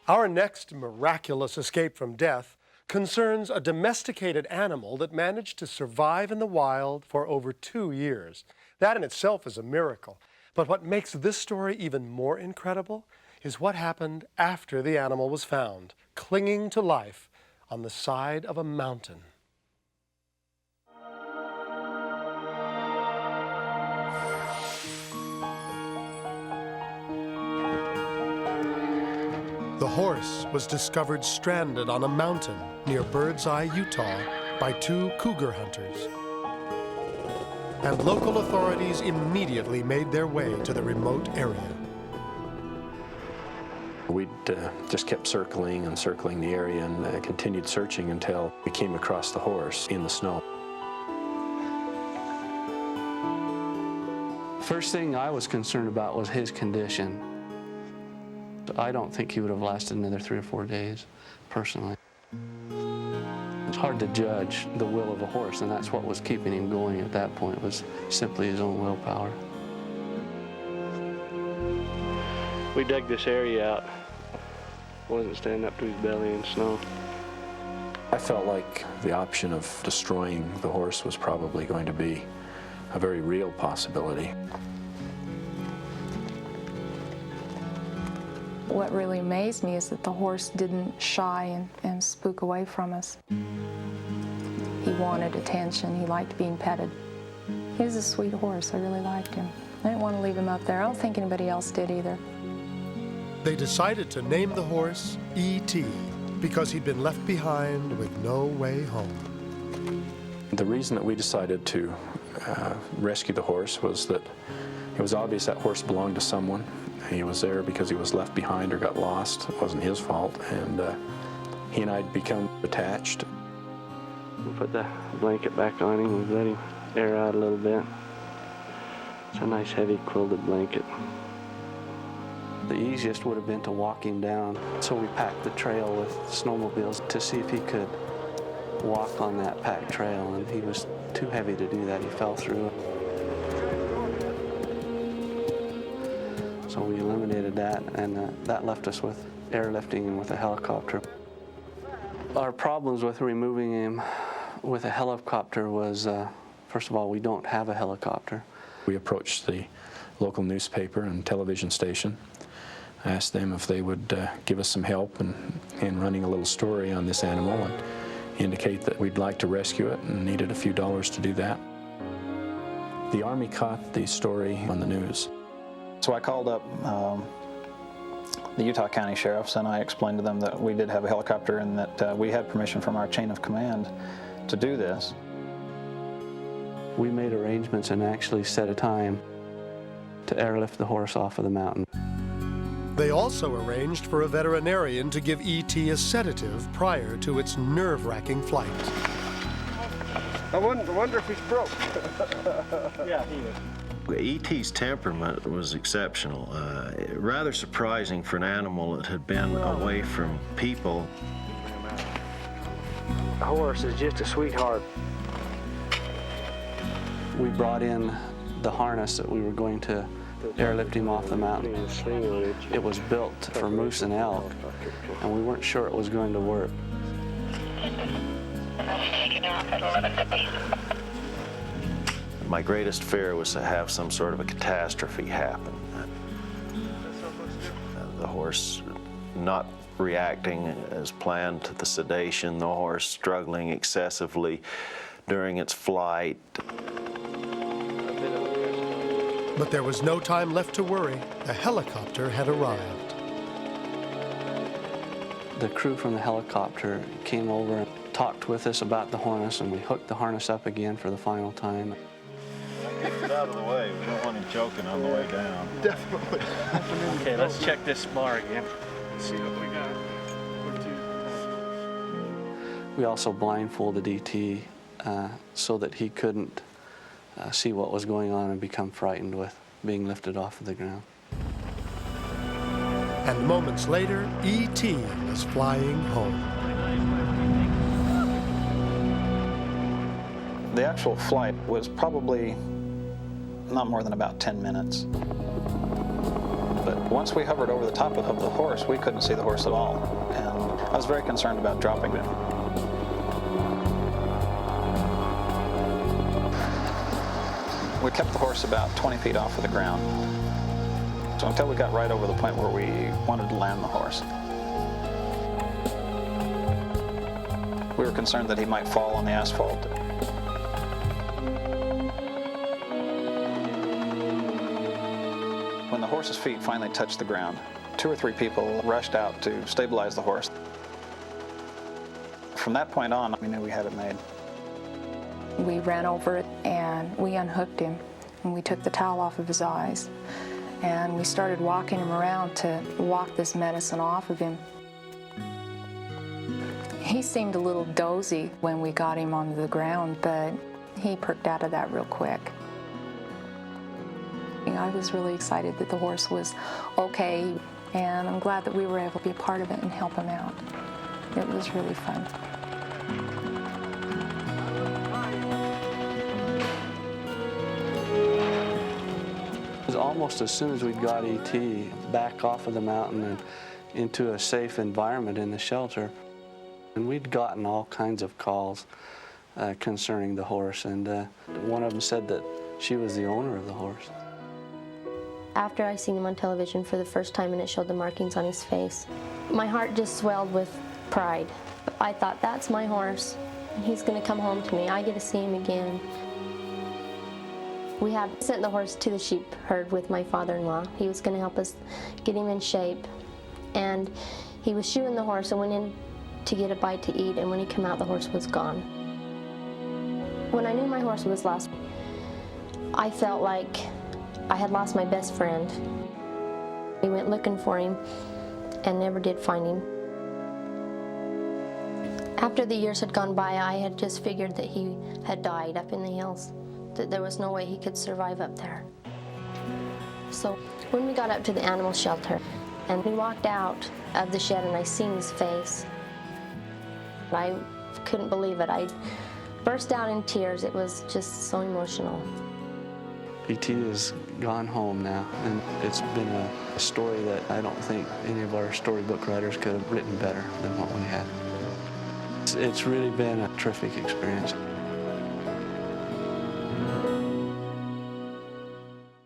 Our next miraculous escape from death concerns a domesticated animal that managed to survive in the wild for over 2 years. That in itself is a miracle. But what makes this story even more incredible is what happened after the animal was found, clinging to life on the side of a mountain. The horse was discovered stranded on a mountain near Birdseye, Utah, by 2 cougar hunters. And local authorities immediately made their way to the remote area. We just kept circling and circling the area and continued searching until we came across the horse in the snow. First thing I was concerned about was his condition. I don't think he would have lasted another 3 or 4 days, personally. It's hard to judge the will of a horse, and that's what was keeping him going at that point, was simply his own willpower. We dug this area out. Wasn't standing up to his belly in snow. I felt like the option of destroying the horse was probably going to be a very real possibility. What really amazed me is that the horse didn't shy and spook away from us. He wanted attention. He liked being petted. He was a sweet horse. I really liked him. I didn't want to leave him up there. I don't think anybody else did either. They decided to name the horse E.T. because he'd been left behind with no way home. The reason that we decided to rescue the horse was that it was obvious that horse belonged to someone. He was there because he was left behind or got lost. It wasn't his fault, and he and I had become attached. We put the blanket back on him. We let him air out a little bit. It's a nice heavy quilted blanket. The easiest would have been to walk him down, so we packed the trail with snowmobiles to see if he could walk on that packed trail, and he was too heavy to do that. He fell through. So we eliminated that, and that left us with airlifting him with a helicopter. Our problems with removing him with a helicopter was, first of all, we don't have a helicopter. We approached the local newspaper and television station, asked them if they would give us some help in running a little story on this animal and indicate that we'd like to rescue it and needed a few dollars to do that. The Army caught the story on the news. So I called up the Utah County Sheriffs, and I explained to them that we did have a helicopter and that we had permission from our chain of command to do this. We made arrangements and actually set a time to airlift the horse off of the mountain. They also arranged for a veterinarian to give E.T. a sedative prior to its nerve-wracking flight. I wonder if he's broke. Yeah, he is. E.T.'s temperament was exceptional. Rather surprising for an animal that had been away from people. The horse is just a sweetheart. We brought in the harness that we were going to airlift him off the mountain. It was built for moose and elk, and we weren't sure it was going to work. My greatest fear was to have some sort of a catastrophe happen. The horse not reacting as planned to the sedation, the horse struggling excessively during its flight. But there was no time left to worry. A helicopter had arrived. The crew from the helicopter came over and talked with us about the harness, and we hooked the harness up again for the final time. Get it out of the way. We don't want him choking on the way down. Definitely. Okay, let's check this bar again. See what we got. We also blindfolded E.T. So that he couldn't see what was going on and become frightened with being lifted off of the ground. And moments later, E.T. was flying home. The actual flight was probably not more than about 10 minutes. But Once we hovered over the top of the horse, we couldn't see the horse at all, and I was very concerned about dropping him. We kept the horse about 20 feet off of the ground. So until we got right over the point where we wanted to land the horse. We were concerned that he might fall on the asphalt. When the horse's feet finally touched the ground, 2 or 3 people rushed out to stabilize the horse. From that point on, we knew we had it made. We ran over it and we unhooked him, and we took the towel off of his eyes, and we started walking him around to walk this medicine off of him. He seemed a little dozy when we got him onto the ground, but he perked out of that real quick. I was really excited that the horse was okay, and I'm glad that we were able to be a part of it and help him out. It was really fun. It was almost as soon as we got E.T. back off of the mountain and into a safe environment in the shelter, and we'd gotten all kinds of calls concerning the horse, and one of them said that she was the owner of the horse. After I seen him on television for the first time and it showed the markings on his face, my heart just swelled with pride. I thought, that's my horse. He's going to come home to me. I get to see him again. We had sent the horse to the sheep herd with my father-in-law. He was going to help us get him in shape. And he was shoeing the horse and went in to get a bite to eat, and when he came out, the horse was gone. When I knew my horse was lost, I felt like I had lost my best friend. We went looking for him and never did find him. After the years had gone by, I had just figured that he had died up in the hills, that there was no way he could survive up there. So when we got up to the animal shelter and we walked out of the shed and I seen his face, I couldn't believe it. I burst out in tears. It was just so emotional. E.T. has gone home now, and it's been a story that I don't think any of our storybook writers could have written better than what we had. It's really been a terrific experience.